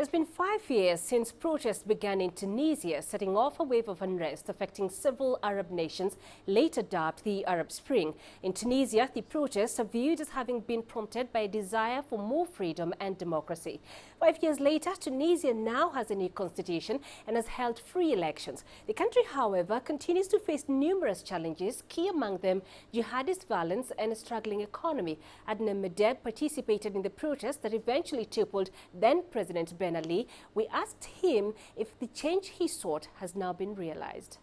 It's been 5 years since protests began in Tunisia, setting off a wave of unrest affecting several Arab nations, later dubbed the Arab Spring. In Tunisia, the protests are viewed as having been prompted by a desire for more freedom and democracy. 5 years later, Tunisia now has a new constitution and has held free elections. The country, however, continues to face numerous challenges, key among them jihadist violence and a struggling economy. Adnan Medeb participated in the protests that eventually toppled then-President Ben Ali. We asked him if the change he sought has now been realized.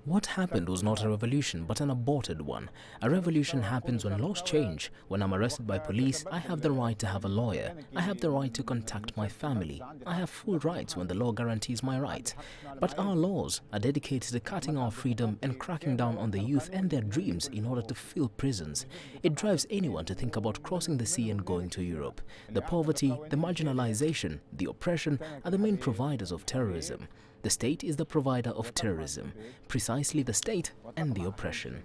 What happened was not a revolution, but an aborted one. A revolution happens when laws change. When I'm arrested by police, I have the right to have a lawyer. I have the right to contact my family. I have full rights when the law guarantees my rights. But our laws are dedicated to cutting our freedom and cracking down on the youth and their dreams in order to fill prisons. It drives anyone to think about crossing the sea and going to Europe. The poverty, the marginalization, the oppression are the main providers of terrorism. The state is the provider of terrorism, precisely the state and the oppression.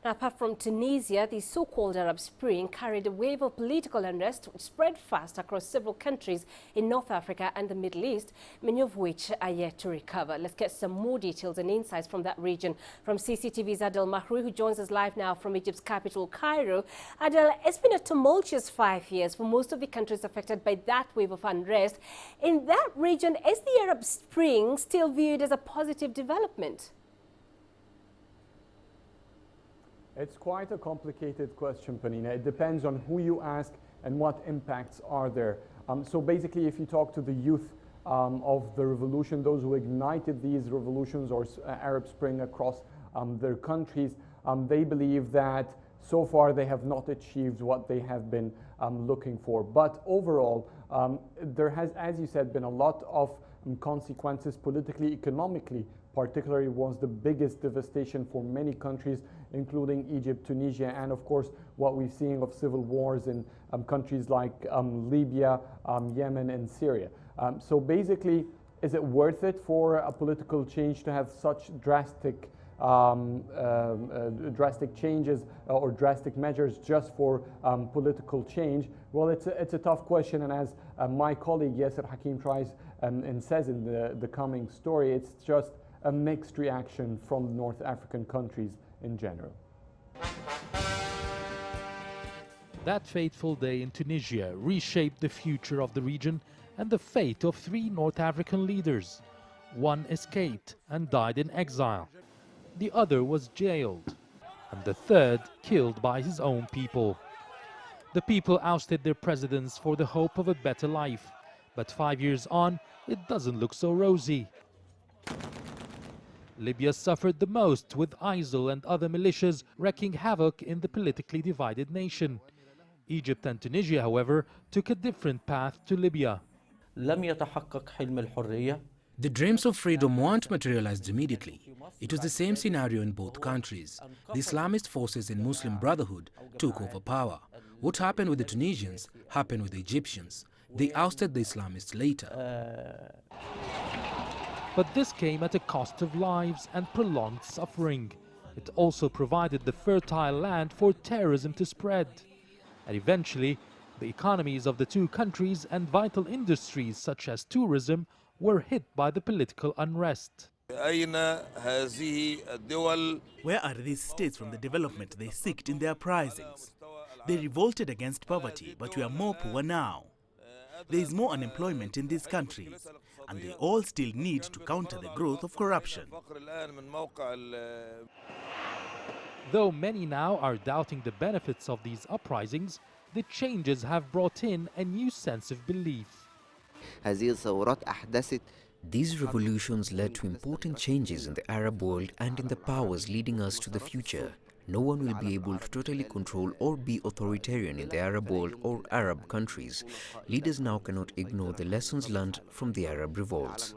Now, apart from Tunisia, the so-called Arab Spring carried a wave of political unrest which spread fast across several countries in North Africa and the Middle East, many of which are yet to recover. Let's get some more details and insights from that region from CCTV's Adel Mahroui, who joins us live now from Egypt's capital, Cairo. Adel, it's been a tumultuous 5 years for most of the countries affected by that wave of unrest. In that region, is the Arab Spring still viewed as a positive development? It's quite a complicated question, Panina. It depends on who you ask and what impacts are there. So basically, if you talk to the youth of the revolution, those who ignited these revolutions or Arab Spring across their countries, they believe that so far they have not achieved what they have been looking for. But overall, there has, as you said, been a lot of consequences politically, economically. Particularly was the biggest devastation for many countries, including Egypt, Tunisia, and of course what we've seen of civil wars in countries like Libya, Yemen, and Syria. So basically, is it worth it for a political change to have such drastic changes or drastic measures just for political change? Well, it's a tough question, and as my colleague Yasser Hakim tries and says in the coming story, it's just a mixed reaction from North African countries in general. That fateful day in Tunisia reshaped the future of the region and the fate of 3 North African leaders. One escaped and died in exile. The other was jailed, and the third killed by his own people. The people ousted their presidents for the hope of a better life, but 5 years on, it doesn't look so rosy. Libya suffered the most, with ISIL and other militias wreaking havoc in the politically divided nation. Egypt and Tunisia, however, took a different path to Libya. The dreams of freedom weren't materialized immediately. It was the same scenario in both countries. The Islamist forces in Muslim Brotherhood took over power. What happened with the Tunisians happened with the Egyptians. They ousted the Islamists later. But this came at a cost of lives and prolonged suffering. It also provided the fertile land for terrorism to spread. And eventually, the economies of the 2 countries and vital industries such as tourism were hit by the political unrest. Where are these states from the development they seeked in their uprisings? They revolted against poverty, but we are more poor now. There is more unemployment in these countries, and they all still need to counter the growth of corruption. Though many now are doubting the benefits of these uprisings, the changes have brought in a new sense of belief. These revolutions led to important changes in the Arab world and in the powers leading us to the future. No one will be able to totally control or be authoritarian in the Arab world or Arab countries. Leaders now cannot ignore the lessons learned from the Arab revolts.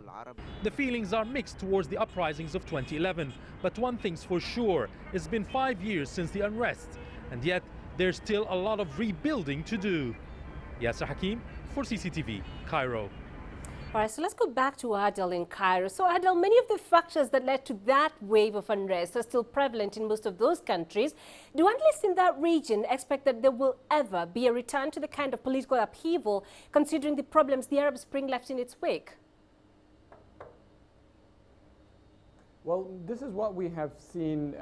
The feelings are mixed towards the uprisings of 2011, but one thing's for sure, it's been 5 years since the unrest, and yet there's still a lot of rebuilding to do. Yasser Hakim for CCTV, Cairo. All right, so let's go back to Adel in Cairo. So Adel, many of the factors that led to that wave of unrest are still prevalent in most of those countries. Do analysts in that region expect that there will ever be a return to the kind of political upheaval, considering the problems the Arab Spring left in its wake? Well, this is what we have seen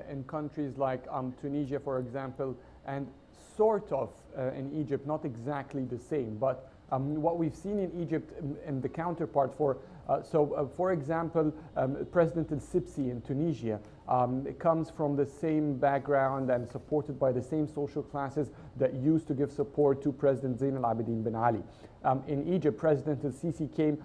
in countries like Tunisia, for example, and sort of in Egypt, not exactly the same, but what we've seen in Egypt and the counterpart for example, President el-Sisi in Tunisia comes from the same background and supported by the same social classes that used to give support to President Zain al-Abidin Ben Ali. In Egypt, President el-Sisi came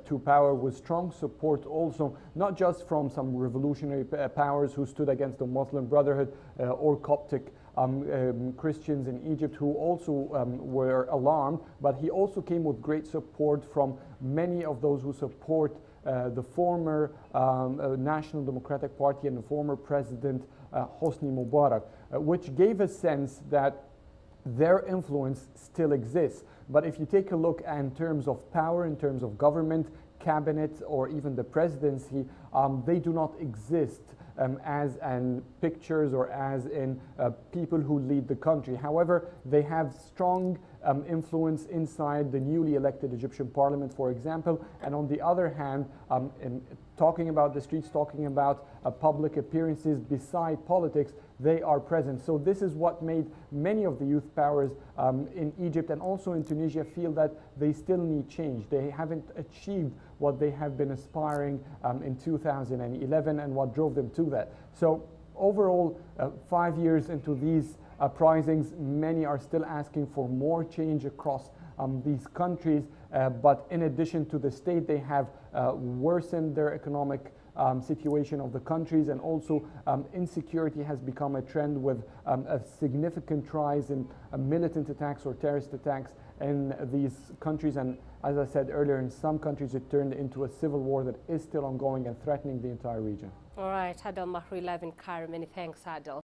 to power with strong support also, not just from some revolutionary powers who stood against the Muslim Brotherhood or Coptic Christians in Egypt who also were alarmed, but he also came with great support from many of those who support the former National Democratic Party and the former President Hosni Mubarak, which gave a sense that their influence still exists. But if you take a look in terms of power, in terms of government, cabinet, or even the presidency, they do not exist as in pictures or as in people who lead the country. However, they have strong influence inside the newly elected Egyptian parliament, for example, and on the other hand, in talking about the streets, talking about public appearances beside politics, they are present. So this is what made many of the youth powers in Egypt and also in Tunisia feel that they still need change. They haven't achieved what they have been aspiring in 2011 and what drove them to that. So overall, 5 years into these uprisings, many are still asking for more change across these countries, but in addition to the state, they have worsened their economic situation of the countries, and also insecurity has become a trend with a significant rise in militant attacks or terrorist attacks in these countries. And as I said earlier, in some countries it turned into a civil war that is still ongoing and threatening the entire region. All right, Adel Mahri live in Cairo. Many thanks, Adel.